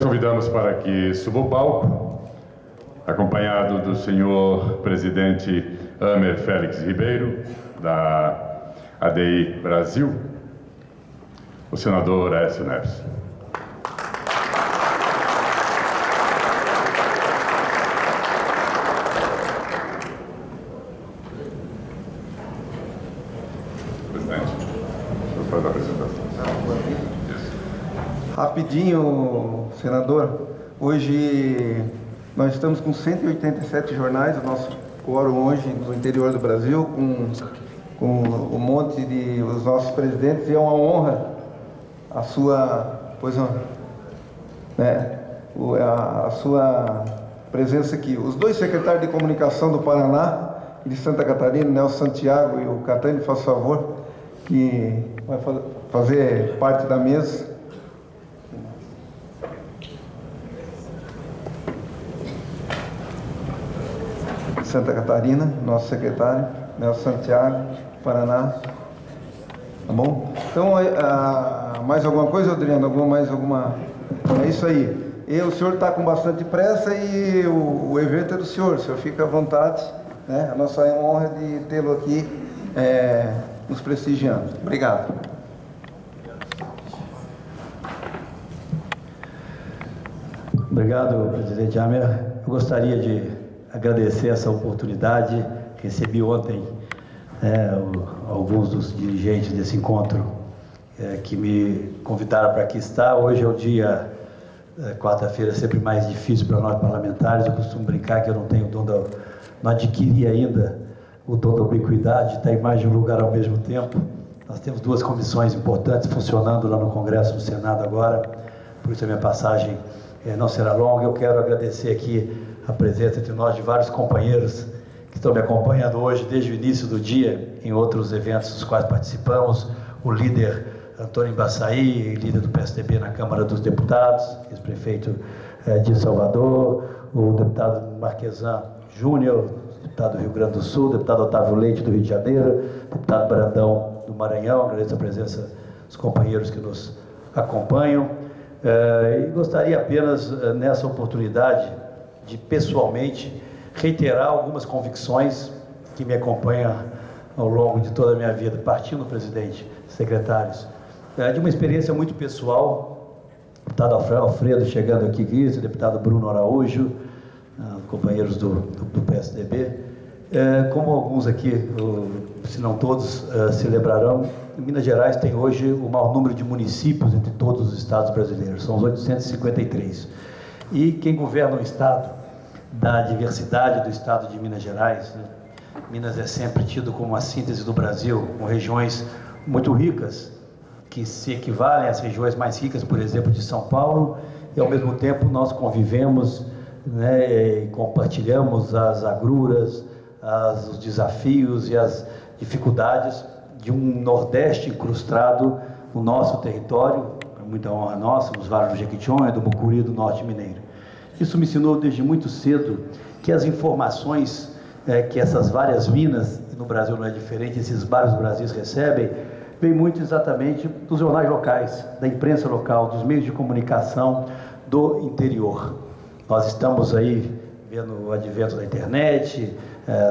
Convidamos para que suba ao palco, acompanhado do senhor presidente Amer Félix Ribeiro, da ADI Brasil, o senador Aécio Neves. Presidente, deixa eu fazer a apresentação. Rapidinho, senador. Hoje nós estamos com 187 jornais, o nosso quórum hoje no interior do Brasil, com um monte de os nossos presidentes, e é uma honra a sua, a sua presença aqui. Os dois secretários de comunicação do Paraná e de Santa Catarina, Nelson Santiago e o Catani, faz favor, que vai fazer parte da mesa. Santa Catarina, nosso secretário, Nelson Santiago, Paraná. Tá bom? Então, mais alguma coisa, Adriano? Mais alguma? É isso aí. E o senhor está com bastante pressa e o evento é do senhor. O senhor fica à vontade, né? A nossa honra de tê-lo aqui nos prestigiando. Obrigado. Obrigado, presidente Amer. Eu gostaria de agradecer essa oportunidade. Recebi ontem alguns dos dirigentes desse encontro que me convidaram para aqui estar. Hoje é o dia, quarta-feira é sempre mais difícil para nós parlamentares. Eu costumo brincar que eu não adquiri ainda o dom da ubiquidade, estar em mais de um lugar ao mesmo tempo. Nós temos duas comissões importantes funcionando lá no Congresso, no Senado agora, por isso a minha passagem não será longa. Eu quero agradecer aqui a presença entre nós de vários companheiros que estão me acompanhando hoje desde o início do dia em outros eventos dos quais participamos. O líder Antônio Embaçaí, líder do PSDB na Câmara dos Deputados, ex-prefeito de Salvador, o deputado Marquesan Júnior, deputado do Rio Grande do Sul, deputado Otávio Leite do Rio de Janeiro, deputado Brandão do Maranhão. Agradeço a presença dos companheiros que nos acompanham. E gostaria apenas, nessa oportunidade, de pessoalmente reiterar algumas convicções que me acompanham ao longo de toda a minha vida, partindo, presidente, secretários, de uma experiência muito pessoal. Deputado Alfredo chegando aqui, vice, deputado Bruno Araújo, companheiros do PSDB, como alguns aqui, se não todos, se lembrarão, Minas Gerais tem hoje o maior número de municípios entre todos os estados brasileiros, são os 853. E quem governa o estado, da diversidade do estado de Minas Gerais, né? Minas é sempre tido como a síntese do Brasil, com regiões muito ricas, que se equivalem às regiões mais ricas, por exemplo, de São Paulo, e ao mesmo tempo nós convivemos, né, e compartilhamos as agruras, os desafios e as dificuldades de um Nordeste incrustado no nosso território. É muita honra nossa, nos vales do Jequitinhonha, do Mucuri, do Norte Mineiro. Isso me ensinou desde muito cedo que as informações que essas várias minas, e no Brasil não é diferente, esses vários Brasis recebem, vem muito exatamente dos jornais locais, da imprensa local, dos meios de comunicação do interior. Nós estamos aí vendo o advento da internet,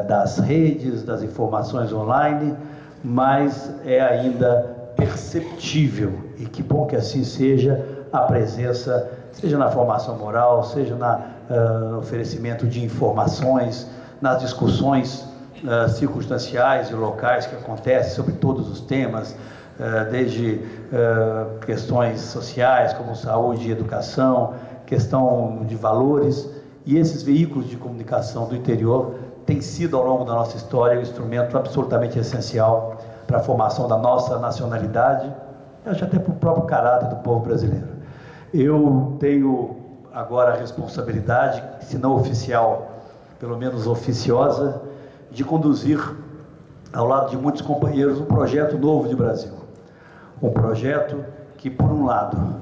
das redes, das informações online, mas é ainda perceptível, e que bom que assim seja, a presença, seja na formação moral, seja no oferecimento de informações, nas discussões circunstanciais e locais que acontecem sobre todos os temas, desde questões sociais como saúde e educação, questão de valores. E esses veículos de comunicação do interior têm sido, ao longo da nossa história, um instrumento absolutamente essencial para a formação da nossa nacionalidade, acho até para o próprio caráter do povo brasileiro. Eu tenho agora a responsabilidade, se não oficial, pelo menos oficiosa, de conduzir, ao lado de muitos companheiros, um projeto novo de Brasil. Um projeto que, por um lado,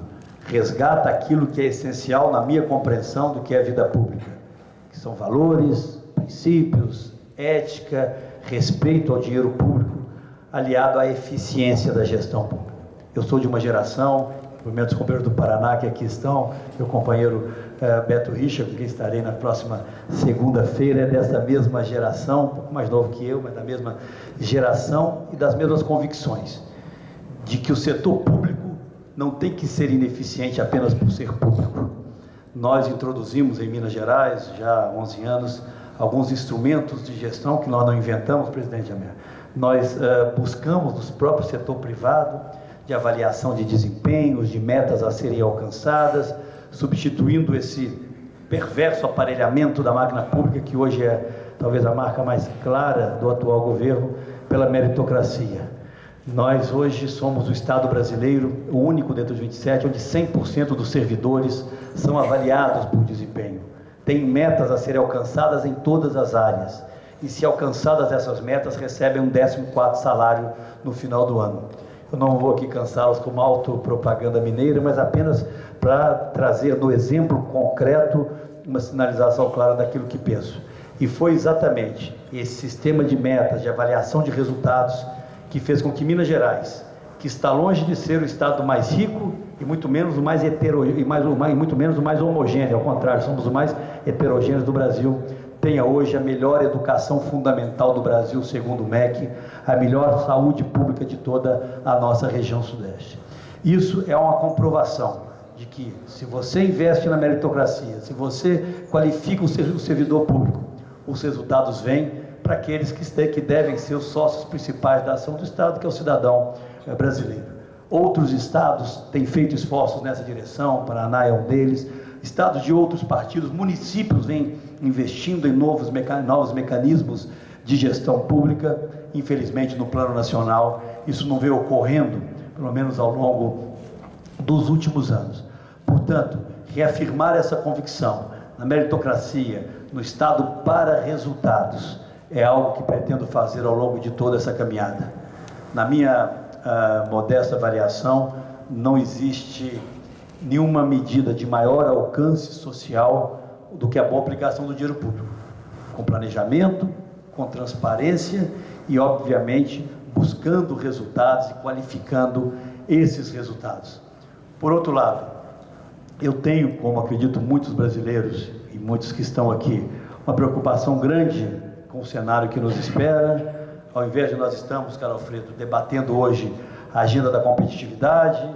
resgata aquilo que é essencial na minha compreensão do que é a vida pública, que são valores, princípios, ética, respeito ao dinheiro público, aliado à eficiência da gestão pública. Eu sou de uma geração Movimento dos Companheiros do Paraná, que aqui estão, meu companheiro Beto Richa, com quem estarei na próxima segunda-feira, é dessa mesma geração, um pouco mais novo que eu, mas da mesma geração e das mesmas convicções, de que o setor público não tem que ser ineficiente apenas por ser público. Nós introduzimos em Minas Gerais, já há 11 anos, alguns instrumentos de gestão que nós não inventamos, presidente Amer. Nós buscamos no próprio setor privado, de avaliação de desempenhos, de metas a serem alcançadas, substituindo esse perverso aparelhamento da máquina pública, que hoje é talvez a marca mais clara do atual governo, pela meritocracia. Nós hoje somos o Estado brasileiro, o único dentro de 27, onde 100% dos servidores são avaliados por desempenho. Tem metas a serem alcançadas em todas as áreas. E se alcançadas essas metas, recebem um 14º salário no final do ano. Eu não vou aqui cansá-los com uma autopropaganda mineira, mas apenas para trazer no exemplo concreto uma sinalização clara daquilo que penso. E foi exatamente esse sistema de metas, de avaliação de resultados, que fez com que Minas Gerais, que está longe de ser o estado mais rico e muito menos o mais muito menos o mais homogêneo, ao contrário, somos os mais heterogêneos do Brasil, tenha hoje a melhor educação fundamental do Brasil, segundo o MEC, a melhor saúde pública de toda a nossa região sudeste. Isso é uma comprovação de que, se você investe na meritocracia, se você qualifica o servidor público, os resultados vêm para aqueles que devem ser os sócios principais da ação do Estado, que é o cidadão brasileiro. Outros estados têm feito esforços nessa direção, o Paraná é um deles, estados de outros partidos, municípios vêm investindo em novos mecanismos de gestão pública. Infelizmente, no plano nacional, isso não veio ocorrendo, pelo menos ao longo dos últimos anos. Portanto, reafirmar essa convicção na meritocracia, no Estado para resultados, é algo que pretendo fazer ao longo de toda essa caminhada. Na minha modesta avaliação, não existe nenhuma medida de maior alcance social do que a boa aplicação do dinheiro público, com planejamento, com transparência e, obviamente, buscando resultados e qualificando esses resultados. Por outro lado, eu tenho, como acredito muitos brasileiros e muitos que estão aqui, uma preocupação grande com o cenário que nos espera. Ao invés de nós estamos, Carlos Alfredo, debatendo hoje a agenda da competitividade,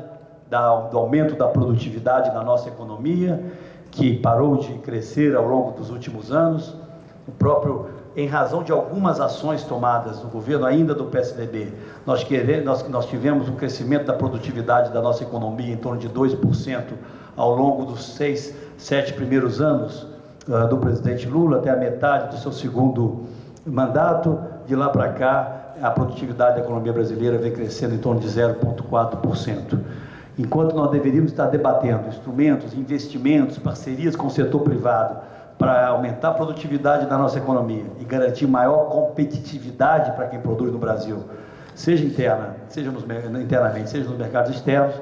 do aumento da produtividade na nossa economia, que parou de crescer ao longo dos últimos anos, em razão de algumas ações tomadas no governo, ainda do PSDB, nós tivemos um crescimento da produtividade da nossa economia em torno de 2% ao longo dos 6, 7 primeiros anos do presidente Lula, até a metade do seu segundo mandato. De lá para cá, a produtividade da economia brasileira vem crescendo em torno de 0,4%. Enquanto nós deveríamos estar debatendo instrumentos, investimentos, parcerias com o setor privado para aumentar a produtividade da nossa economia e garantir maior competitividade para quem produz no Brasil, seja internamente, seja nos mercados externos,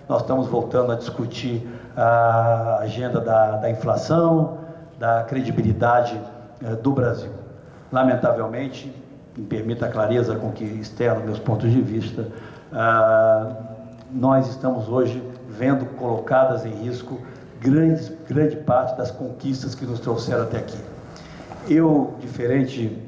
nós estamos voltando a discutir a agenda da inflação, da credibilidade do Brasil. Lamentavelmente, me permita a clareza com que externo meus pontos de vista, nós estamos hoje vendo colocadas em risco grande parte das conquistas que nos trouxeram até aqui. Eu, diferente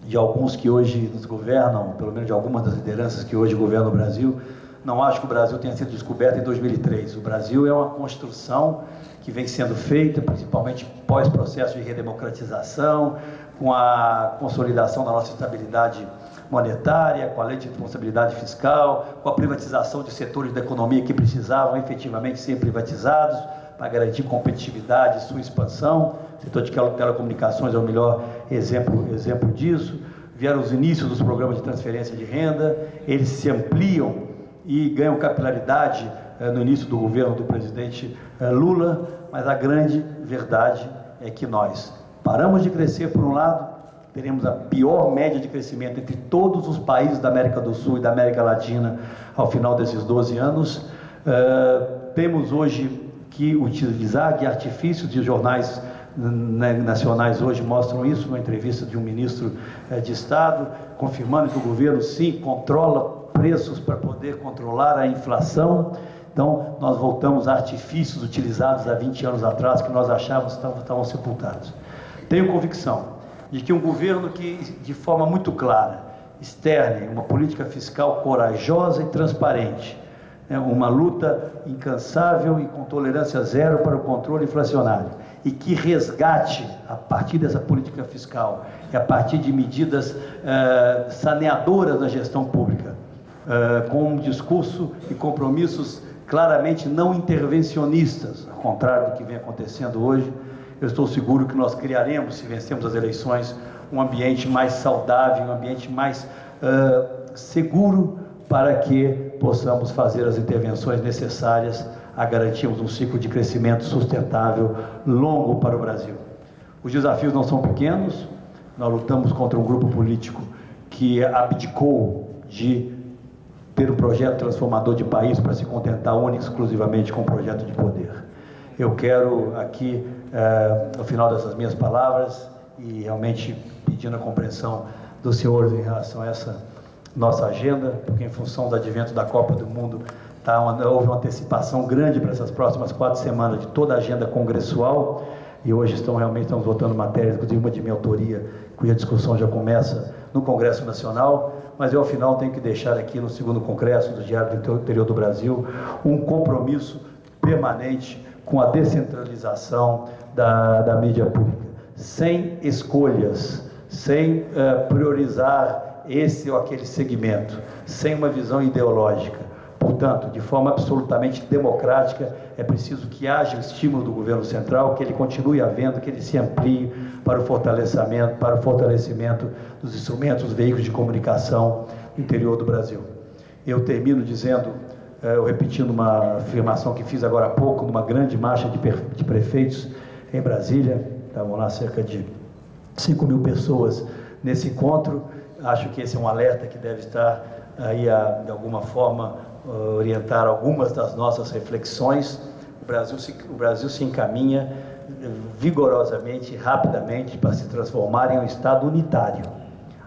de alguns que hoje nos governam, pelo menos de algumas das lideranças que hoje governam o Brasil, não acho que o Brasil tenha sido descoberto em 2003. O Brasil é uma construção que vem sendo feita, principalmente pós-processo de redemocratização, com a consolidação da nossa estabilidade monetária, com a lei de responsabilidade fiscal, com a privatização de setores da economia que precisavam efetivamente ser privatizados para garantir competitividade e sua expansão. O setor de telecomunicações é o melhor exemplo disso. Vieram os inícios dos programas de transferência de renda, eles se ampliam e ganham capilaridade no início do governo do presidente Lula, mas a grande verdade é que nós paramos de crescer por um lado, teremos a pior média de crescimento entre todos os países da América do Sul e da América Latina ao final desses 12 anos. Temos hoje que utilizar de artifícios de jornais nacionais hoje mostram isso, uma entrevista de um ministro de Estado, confirmando que o governo sim controla preços para poder controlar a inflação, Então, nós voltamos a artifícios utilizados há 20 anos atrás, que nós achávamos que estavam sepultados. Tenho convicção de que um governo que, de forma muito clara, externe uma política fiscal corajosa e transparente, uma luta incansável e com tolerância zero para o controle inflacionário, e que resgate, a partir dessa política fiscal e a partir de medidas saneadoras da gestão pública, com um discurso e compromissos claramente não intervencionistas, ao contrário do que vem acontecendo hoje. Eu estou seguro que nós criaremos, se vencermos as eleições, um ambiente mais saudável, um ambiente mais seguro para que possamos fazer as intervenções necessárias a garantirmos um ciclo de crescimento sustentável longo para o Brasil. Os desafios não são pequenos. Nós lutamos contra um grupo político que abdicou de ter um projeto transformador de país para se contentar única e exclusivamente com um projeto de poder. Eu quero aqui, no final dessas minhas palavras, e realmente pedindo a compreensão dos senhores em relação a essa nossa agenda, porque em função do advento da Copa do Mundo, houve uma antecipação grande para essas próximas 4 semanas de toda a agenda congressual, e hoje estamos votando matérias, inclusive uma de minha autoria, cuja discussão já começa no Congresso Nacional, mas eu, ao final, tenho que deixar aqui no segundo Congresso do Diário do Interior do Brasil um compromisso permanente com a descentralização da mídia pública, sem escolhas, sem priorizar esse ou aquele segmento, sem uma visão ideológica. Portanto, de forma absolutamente democrática, é preciso que haja o estímulo do governo central, que ele continue havendo, que ele se amplie para o fortalecimento dos instrumentos, dos veículos de comunicação no interior do Brasil. Eu termino dizendo, repetindo uma afirmação que fiz agora há pouco, numa grande marcha de prefeitos em Brasília. Estavam lá cerca de 5.000 pessoas nesse encontro. Acho que esse é um alerta que deve estar aí, de alguma forma, orientar algumas das nossas reflexões. O Brasil se encaminha vigorosamente, rapidamente, para se transformar em um Estado unitário.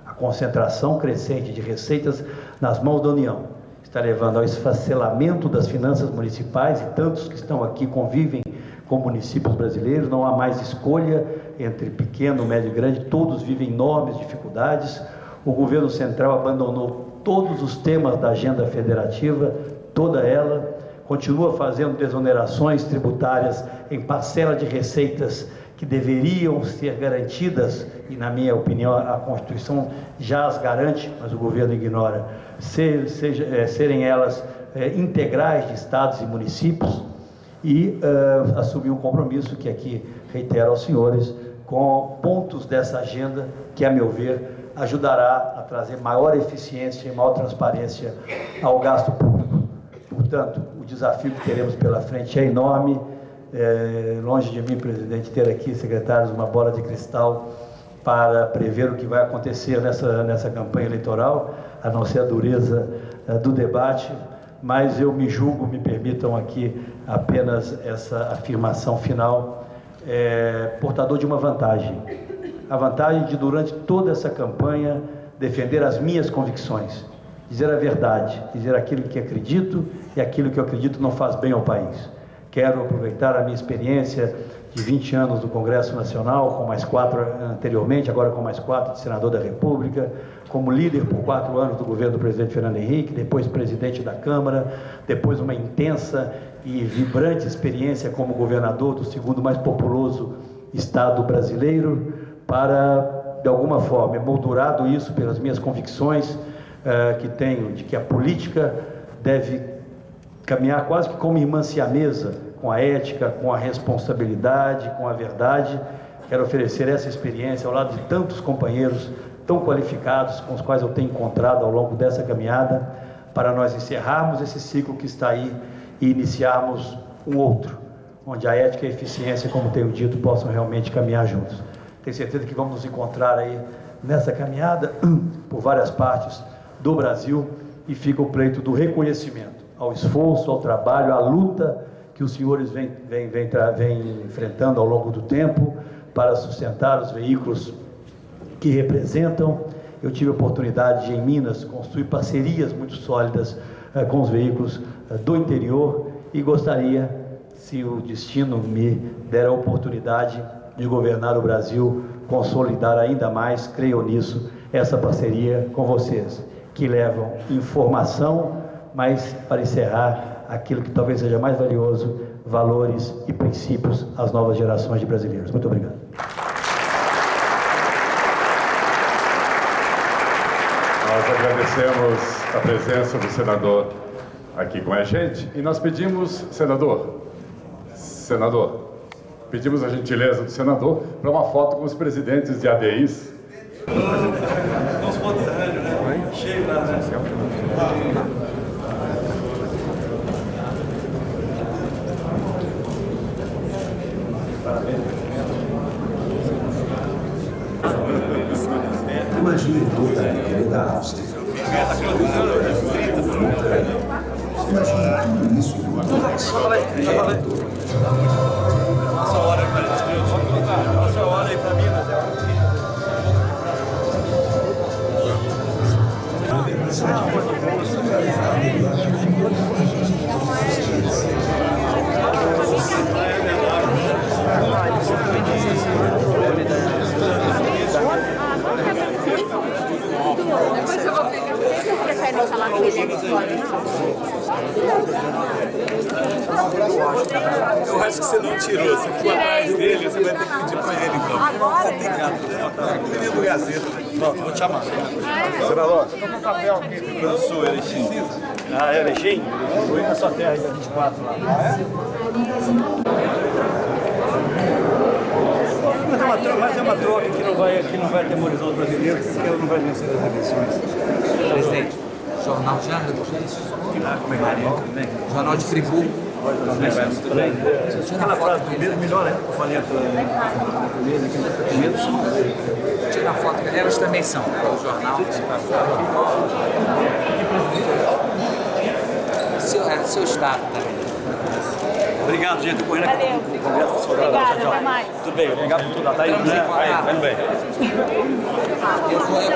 A concentração crescente de receitas nas mãos da União está levando ao esfacelamento das finanças municipais, e tantos que estão aqui convivem com municípios brasileiros. Não há mais escolha entre pequeno, médio e grande, todos vivem enormes dificuldades. O governo central abandonou todos os temas da agenda federativa, toda ela, continua fazendo desonerações tributárias em parcela de receitas que deveriam ser garantidas, e na minha opinião a Constituição já as garante, mas o governo ignora, serem elas integrais de estados e municípios, e assumir um compromisso que aqui reitero aos senhores, com pontos dessa agenda que, a meu ver, ajudará a trazer maior eficiência e maior transparência ao gasto público. Portanto, o desafio que teremos pela frente é enorme. Longe de mim, presidente, ter aqui, secretários, uma bola de cristal para prever o que vai acontecer nessa campanha eleitoral, a não ser a dureza do debate, mas eu me permitam aqui apenas essa afirmação final, portador de uma vantagem. A vantagem de, durante toda essa campanha, defender as minhas convicções, dizer a verdade, dizer aquilo que acredito, e aquilo que eu acredito não faz bem ao país. Quero aproveitar a minha experiência de 20 anos do Congresso Nacional, com mais 4 anteriormente, agora com mais 4 de senador da República, como líder por 4 anos do governo do presidente Fernando Henrique, depois presidente da Câmara, depois uma intensa e vibrante experiência como governador do segundo mais populoso estado brasileiro, para, de alguma forma, emoldurado isso pelas minhas convicções que tenho, de que a política deve caminhar quase que como irmã siamesa, com a ética, com a responsabilidade, com a verdade. Quero oferecer essa experiência ao lado de tantos companheiros tão qualificados com os quais eu tenho encontrado ao longo dessa caminhada, para nós encerrarmos esse ciclo que está aí e iniciarmos um outro, onde a ética e a eficiência, como tenho dito, possam realmente caminhar juntos. Tenho certeza que vamos nos encontrar aí nessa caminhada por várias partes do Brasil, e fica o pleito do reconhecimento ao esforço, ao trabalho, à luta que os senhores vêm enfrentando ao longo do tempo para sustentar os veículos que representam. Eu tive a oportunidade de, em Minas, construir parcerias muito sólidas com os veículos do interior, e gostaria, se o destino me der a oportunidade de governar o Brasil, consolidar ainda mais, creio nisso, essa parceria com vocês, que levam informação, mas para encerrar aquilo que talvez seja mais valioso, valores e princípios às novas gerações de brasileiros. Muito obrigado. Nós agradecemos a presença do senador aqui com a gente e nós pedimos, senador, pedimos a gentileza do senador para uma foto com os presidentes de ADIs. Uns espontâneos, né? Cheio lá, né? Imagine toda a alegria da Áustria. Imagine tudo isso e muito mais. Passa a hora aí para mim, Depois eu vou pegar. Você prefere falar com ele aqui fora? Eu acho que você não tirou. Se for atrás dele, você vai ter que pedir pra ele, então. Agora? Você tem gato. Menino do Gazeta. Pronto, vou te chamar. Senador. Eu sou Erechim. Ah, Erechim? Fui na sua terra, dia 24 lá. Mas é uma troca que não vai atemorizar os brasileiros, porque ela não vai vencer as eleições. Presidente, Jornal Jardim. Como é que é? Tudo bem? Jornal de Friburgo. Tudo bem? Aquela frase primeiro, melhor, né? Eu falei na primeira, aqui Tira a foto, elas também são. O jornal. Seu estado também. Obrigado, gente. Correndo aqui com o Congresso. Obrigada, até mais. Tudo bem, obrigado por tudo. Tá aí, né? Vai bem. Eu vou